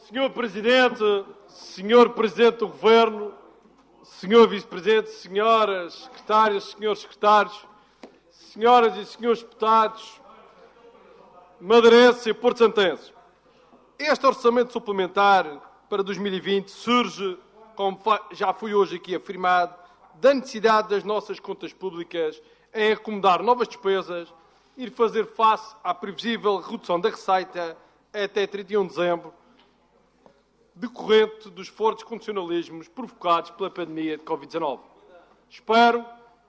Senhor Presidente, Senhor Presidente do Governo, Senhor Vice-Presidente, Senhoras Secretárias, Senhores Secretários, Senhoras e Senhores Deputados, madeirenses e porto-santenses. Este orçamento suplementar para 2020 surge, como já foi hoje aqui afirmado, da necessidade das nossas contas públicas em acomodar novas despesas e fazer face à previsível redução da receita até 31 de dezembro, decorrente dos fortes condicionalismos provocados pela pandemia de Covid-19. Espero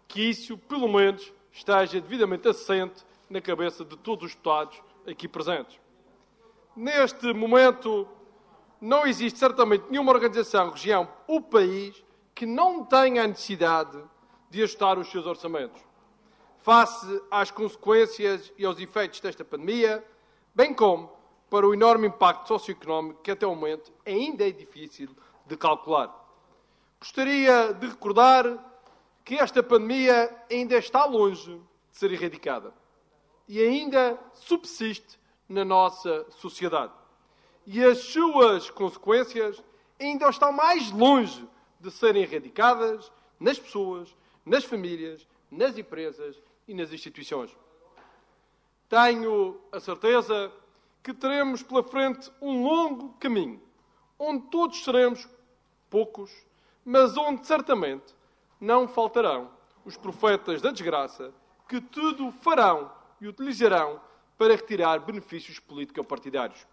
que isso, pelo menos, esteja devidamente assente na cabeça de todos os deputados aqui presentes. Neste momento, não existe certamente nenhuma organização, região ou país que não tenha a necessidade de ajustar os seus orçamentos, face às consequências e aos efeitos desta pandemia, bem como para o enorme impacto socioeconómico que até o momento ainda é difícil de calcular. Gostaria de recordar que esta pandemia ainda está longe de ser erradicada e ainda subsiste na nossa sociedade. E as suas consequências ainda estão mais longe de serem erradicadas nas pessoas, nas famílias, nas empresas e nas instituições. Tenho a certeza que teremos pela frente um longo caminho, onde todos seremos poucos, mas onde certamente não faltarão os profetas da desgraça que tudo farão e utilizarão para retirar benefícios político-partidários.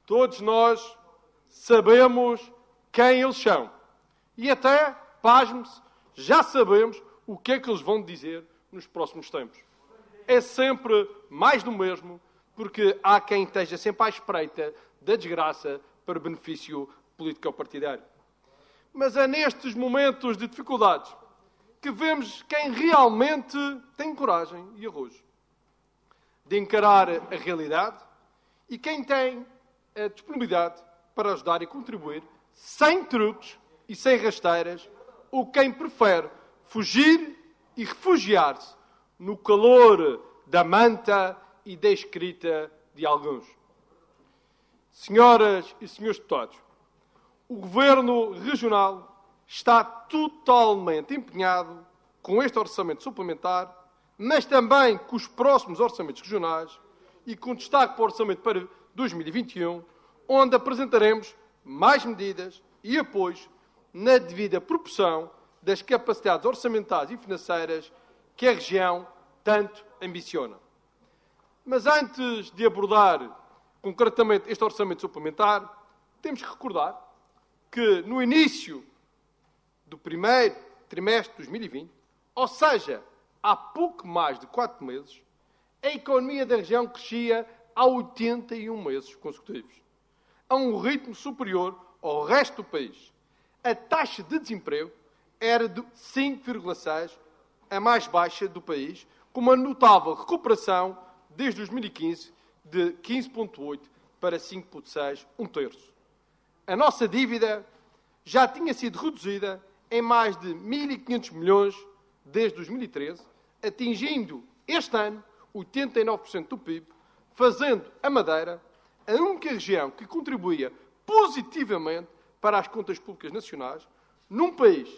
Todos nós sabemos quem eles são. E até, pasme-se, já sabemos o que é que eles vão dizer nos próximos tempos. É sempre mais do mesmo, porque há quem esteja sempre à espreita da desgraça para benefício político-partidário. Mas é nestes momentos de dificuldades que vemos quem realmente tem coragem e arrojo de encarar a realidade e quem tem a disponibilidade para ajudar e contribuir sem truques e sem rasteiras, ou quem prefere fugir e refugiar-se no calor da manta e da escrita de alguns. Senhoras e senhores deputados, o Governo Regional está totalmente empenhado com este orçamento suplementar, mas também com os próximos orçamentos regionais e com destaque para o orçamento para 2021, onde apresentaremos mais medidas e apoios na devida proporção das capacidades orçamentais e financeiras que a região tanto ambiciona. Mas antes de abordar concretamente este orçamento suplementar, temos que recordar que no início do primeiro trimestre de 2020, ou seja, há pouco mais de 4 meses, a economia da região crescia há 81 meses consecutivos, a um ritmo superior ao resto do país. A taxa de desemprego era de 5,6%, a mais baixa do país, com uma notável recuperação desde 2015 de 15,8% para 5,6%, um terço. A nossa dívida já tinha sido reduzida em mais de 1.500 milhões desde 2013, atingindo este ano 89% do PIB, fazendo a Madeira a única região que contribuía positivamente para as contas públicas nacionais, num país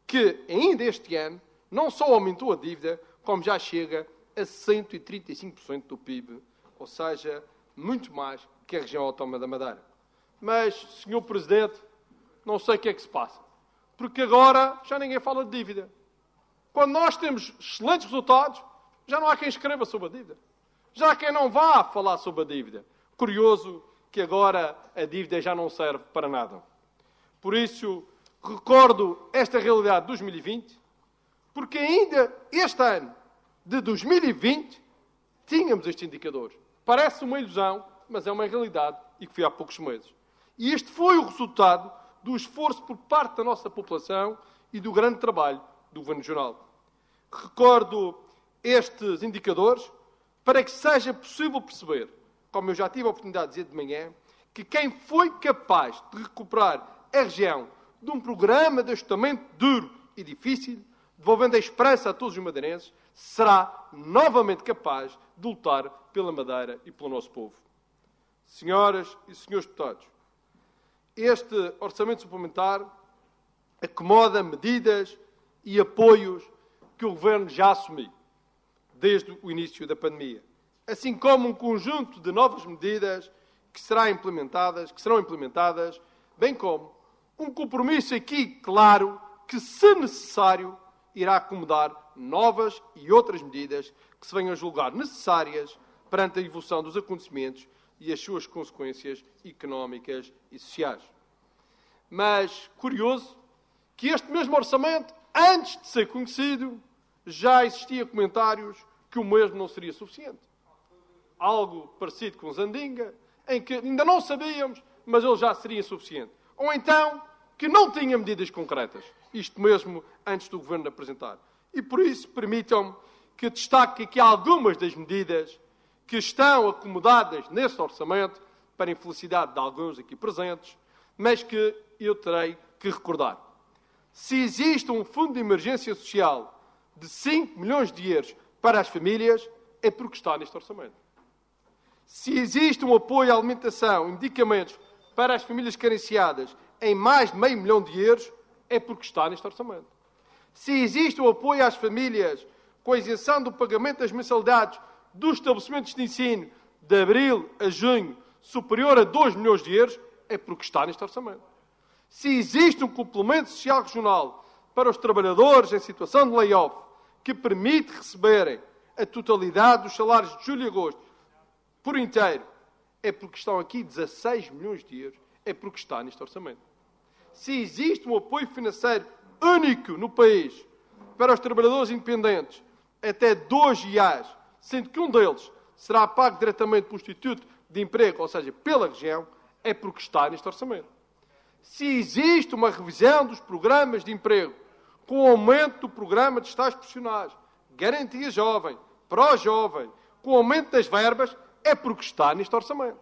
que, ainda este ano, não só aumentou a dívida, como já chega a 135% do PIB, ou seja, muito mais que a região autónoma da Madeira. Mas, Sr. Presidente, não sei o que é que se passa, porque agora já ninguém fala de dívida. Quando nós temos excelentes resultados, já não há quem escreva sobre a dívida. Já há quem não vá falar sobre a dívida. Curioso que agora a dívida já não serve para nada. Por isso, recordo esta realidade de 2020, porque ainda este ano de 2020 tínhamos estes indicadores. Parece uma ilusão, mas é uma realidade e que foi há poucos meses. E este foi o resultado do esforço por parte da nossa população e do grande trabalho do Governo Regional. Recordo estes indicadores para que seja possível perceber, como eu já tive a oportunidade de dizer de manhã, que quem foi capaz de recuperar a região de um programa de ajustamento duro e difícil, devolvendo a esperança a todos os madeirenses, será novamente capaz de lutar pela Madeira e pelo nosso povo. Senhoras e senhores deputados, este orçamento suplementar acomoda medidas e apoios que o Governo já assumiu desde o início da pandemia, assim como um conjunto de novas medidas que serão implementadas, bem como um compromisso aqui claro que, se necessário, irá acomodar novas e outras medidas que se venham a julgar necessárias perante a evolução dos acontecimentos e as suas consequências económicas e sociais. Mas, curioso, que este mesmo orçamento, antes de ser conhecido, já existia comentários que o mesmo não seria suficiente. Algo parecido com Zandinga, em que ainda não sabíamos, mas ele já seria suficiente. Ou então, que não tinha medidas concretas. Isto mesmo antes do Governo apresentar. E por isso, permitam-me que destaque aqui algumas das medidas que estão acomodadas neste orçamento, para a infelicidade de alguns aqui presentes, mas que eu terei que recordar. Se existe um fundo de emergência social de 5 milhões de euros para as famílias, é porque está neste orçamento. Se existe um apoio à alimentação e medicamentos para as famílias carenciadas em mais de meio milhão de euros, é porque está neste orçamento. Se existe um apoio às famílias com a isenção do pagamento das mensalidades dos estabelecimentos de ensino de abril a junho superior a 2 milhões de euros, é porque está neste orçamento. Se existe um complemento social regional para os trabalhadores em situação de layoff que permite receberem a totalidade dos salários de julho e agosto por inteiro, é porque estão aqui 16 milhões de euros, é porque está neste orçamento. Se existe um apoio financeiro único no país para os trabalhadores independentes, até 2 IAs, sendo que um deles será pago diretamente pelo Instituto de Emprego, ou seja, pela região, é porque está neste orçamento. Se existe uma revisão dos programas de emprego, com o aumento do programa de estágios profissionais, Garantia Jovem, Pró-Jovem, com o aumento das verbas, é porque está neste orçamento.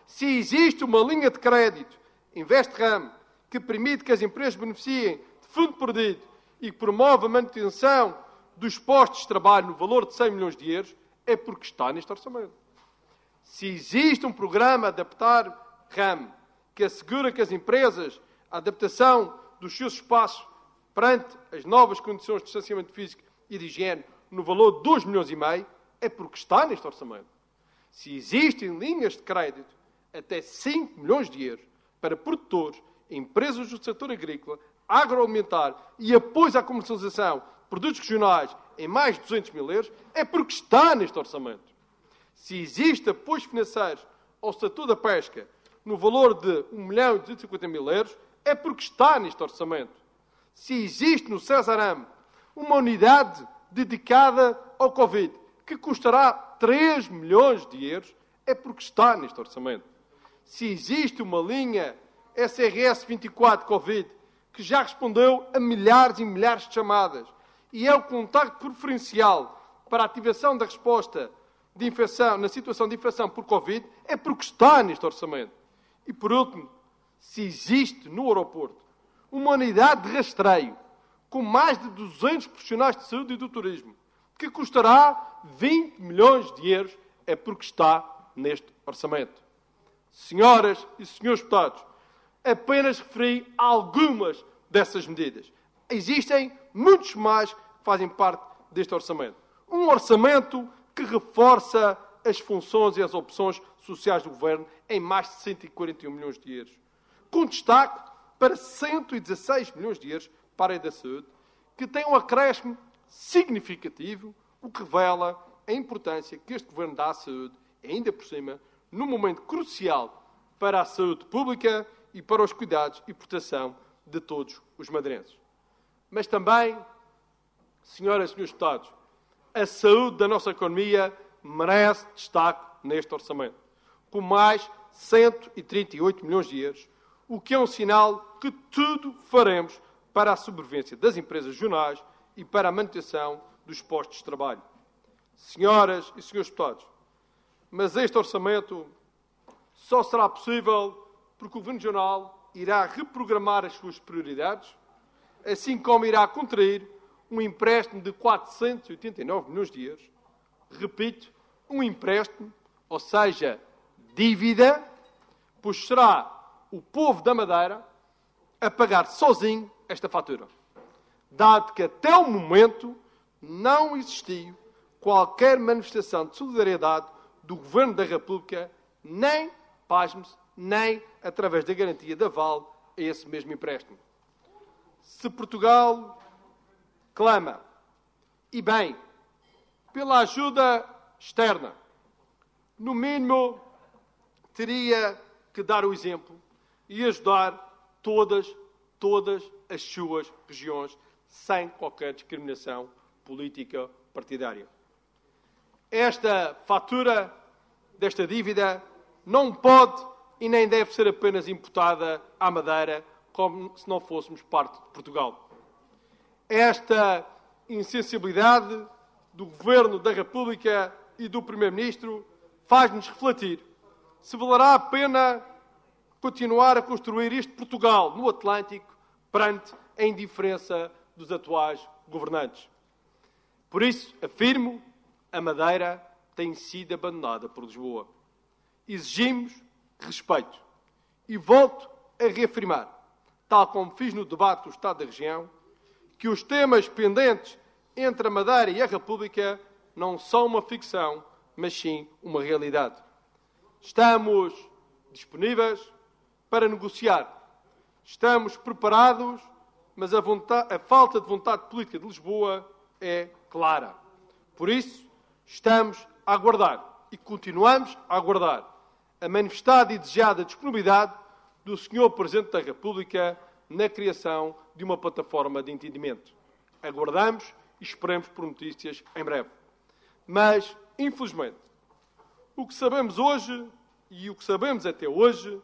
Se existe uma linha de crédito, InvestRAM, que permite que as empresas beneficiem de fundo perdido e que promove a manutenção dos postos de trabalho no valor de 100 milhões de euros, é porque está neste orçamento. Se existe um programa Adaptar RAM, que assegura que as empresas, a adaptação dos seus espaços perante as novas condições de distanciamento físico e de higiene no valor de 2 milhões e meio, é porque está neste orçamento. Se existem linhas de crédito até 5 milhões de euros para produtores, empresas do setor agrícola, agroalimentar e apoio à comercialização de produtos regionais em mais de 200 mil euros, é porque está neste orçamento. Se existe apoios financeiros ao setor da pesca no valor de 1.250.000 euros, é porque está neste orçamento. Se existe no Cesaram uma unidade dedicada ao Covid, que custará 3 milhões de euros, é porque está neste orçamento. Se existe uma linha SRS 24 Covid, que já respondeu a milhares e milhares de chamadas, e é o contacto preferencial para a ativação da resposta de infecção, na situação de infecção por Covid, é porque está neste orçamento. E, por último, se existe no aeroporto uma unidade de rastreio com mais de 200 profissionais de saúde e do turismo, que custará 20 milhões de euros, é porque está neste orçamento. Senhoras e senhores deputados, apenas referi algumas dessas medidas. Existem muitos mais que fazem parte deste orçamento. Um orçamento que reforça as funções e as opções sociais do Governo em mais de 141 milhões de euros. Com destaque para 116 milhões de euros para a área da saúde, que tem um acréscimo significativo, o que revela a importância que este Governo dá à saúde, ainda por cima, num momento crucial para a saúde pública e para os cuidados e proteção de todos os madeirenses. Mas também, senhoras e senhores deputados, a saúde da nossa economia merece destaque neste orçamento, com mais 138 milhões de euros, o que é um sinal que tudo faremos para a sobrevivência das empresas regionais e para a manutenção dos postos de trabalho. Senhoras e senhores deputados, mas este orçamento só será possível porque o Governo Regional irá reprogramar as suas prioridades, assim como irá contrair um empréstimo de 489 milhões de euros. Repito, um empréstimo, ou seja, dívida, pois será o povo da Madeira a pagar sozinho esta fatura, dado que até o momento não existiu qualquer manifestação de solidariedade do Governo da República, nem, pasme-se, nem através da garantia de aval a esse mesmo empréstimo. Se Portugal clama, e bem, pela ajuda externa, no mínimo teria que dar o exemplo e ajudar todas as suas regiões, sem qualquer discriminação política partidária. Esta fatura desta dívida não pode e nem deve ser apenas imputada à Madeira, como se não fôssemos parte de Portugal. Esta insensibilidade do Governo da República e do Primeiro-Ministro faz-nos refletir se valerá a pena continuar a construir este Portugal no Atlântico perante a indiferença dos atuais governantes. Por isso, afirmo, a Madeira tem sido abandonada por Lisboa. Exigimos respeito. E volto a reafirmar, tal como fiz no debate do Estado da região, que os temas pendentes entre a Madeira e a República não são uma ficção, mas sim uma realidade. Estamos disponíveis para negociar. Estamos preparados, mas a falta de vontade política de Lisboa é clara. Por isso, estamos a aguardar e continuamos a aguardar a manifestada e desejada disponibilidade do Sr. Presidente da República na criação de uma plataforma de entendimento. Aguardamos e esperemos por notícias em breve. Mas, infelizmente, o que sabemos hoje e o que sabemos até hoje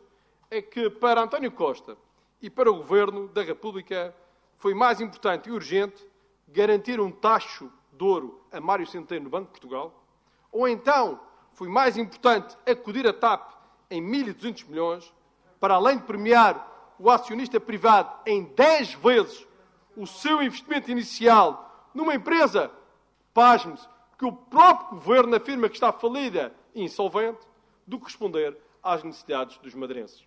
é que para António Costa e para o Governo da República foi mais importante e urgente garantir um tacho de ouro a Mário Centeno no Banco de Portugal, ou então foi mais importante acudir a TAP em 1.200 milhões, para além de premiar o acionista privado em 10 vezes o seu investimento inicial numa empresa, pasme-se, que o próprio Governo afirma que está falida e insolvente, do que responder às necessidades dos madeirenses.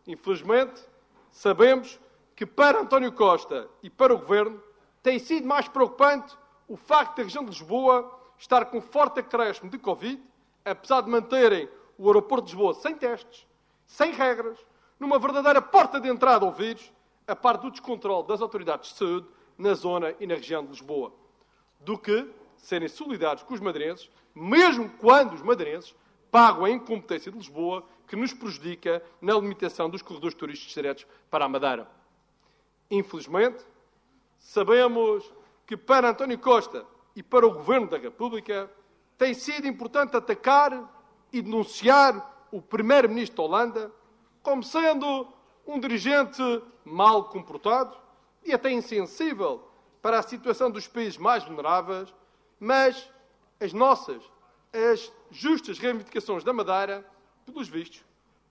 Infelizmente, sabemos que para António Costa e para o Governo tem sido mais preocupante o facto da região de Lisboa estar com forte acréscimo de Covid, apesar de manterem o aeroporto de Lisboa sem testes, sem regras, numa verdadeira porta de entrada ao vírus, a par do descontrole das autoridades de saúde na zona e na região de Lisboa, do que serem solidários com os madeirenses, mesmo quando os madeirenses pagam a incompetência de Lisboa, que nos prejudica na limitação dos corredores turísticos diretos para a Madeira. Infelizmente, sabemos que para António Costa e para o Governo da República tem sido importante atacar e denunciar o Primeiro-Ministro da Holanda como sendo um dirigente mal comportado e até insensível para a situação dos países mais vulneráveis, mas as justas reivindicações da Madeira, pelos vistos,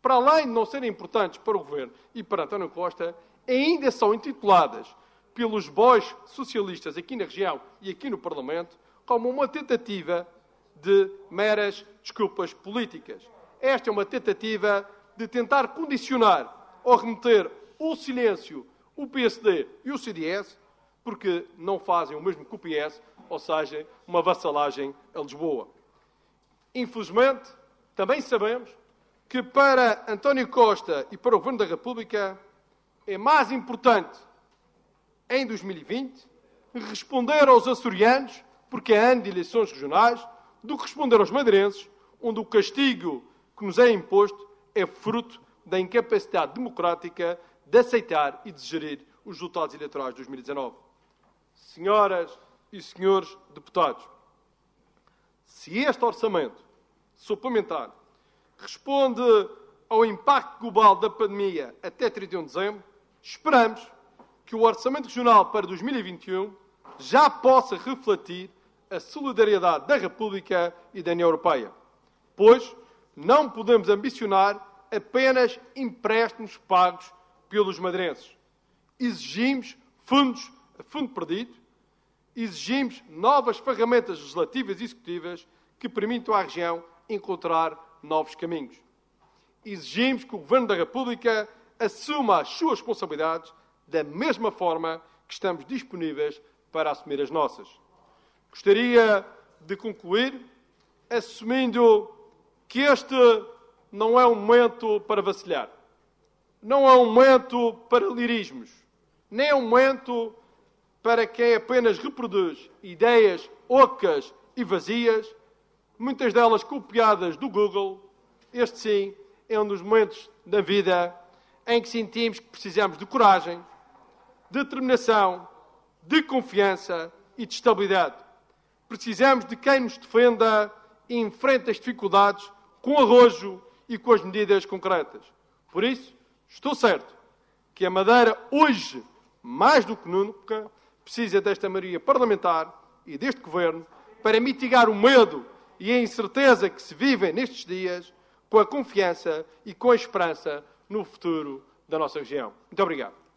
para além de não serem importantes para o Governo e para António Costa, ainda são intituladas pelos bois socialistas aqui na região e aqui no Parlamento como uma tentativa de meras desculpas políticas. Esta é uma tentativa de tentar condicionar ou remeter o silêncio, o PSD e o CDS, porque não fazem o mesmo que o PS, ou seja, uma vassalagem a Lisboa. Infelizmente, também sabemos que para António Costa e para o Governo da República é mais importante, em 2020, responder aos açorianos, porque é ano de eleições regionais, do que responder aos madeirenses, onde o castigo que nos é imposto é fruto da incapacidade democrática de aceitar e de gerir os resultados eleitorais de 2019. Senhoras e senhores deputados, se este orçamento suplementar responde ao impacto global da pandemia até 31 de dezembro, esperamos que o Orçamento Regional para 2021 já possa refletir a solidariedade da República e da União Europeia, pois não podemos ambicionar apenas empréstimos pagos pelos madeirenses. Exigimos fundos a fundo perdido, exigimos novas ferramentas legislativas e executivas que permitam à região encontrar novos caminhos. exigimos que o Governo da República assuma as suas responsabilidades da mesma forma que estamos disponíveis para assumir as nossas. Gostaria de concluir assumindo que este não é um momento para vacilar, não é um momento para lirismos, nem é um momento para quem apenas reproduz ideias ocas e vazias, muitas delas copiadas do Google. Este, sim, é um dos momentos da vida em que sentimos que precisamos de coragem, de determinação, de confiança e de estabilidade. Precisamos de quem nos defenda e enfrente as dificuldades com arrojo e com as medidas concretas. Por isso, estou certo que a Madeira, hoje, mais do que nunca, precisa desta maioria parlamentar e deste Governo para mitigar o medo e a incerteza que se vivem nestes dias, com a confiança e com a esperança no futuro da nossa região. Muito obrigado.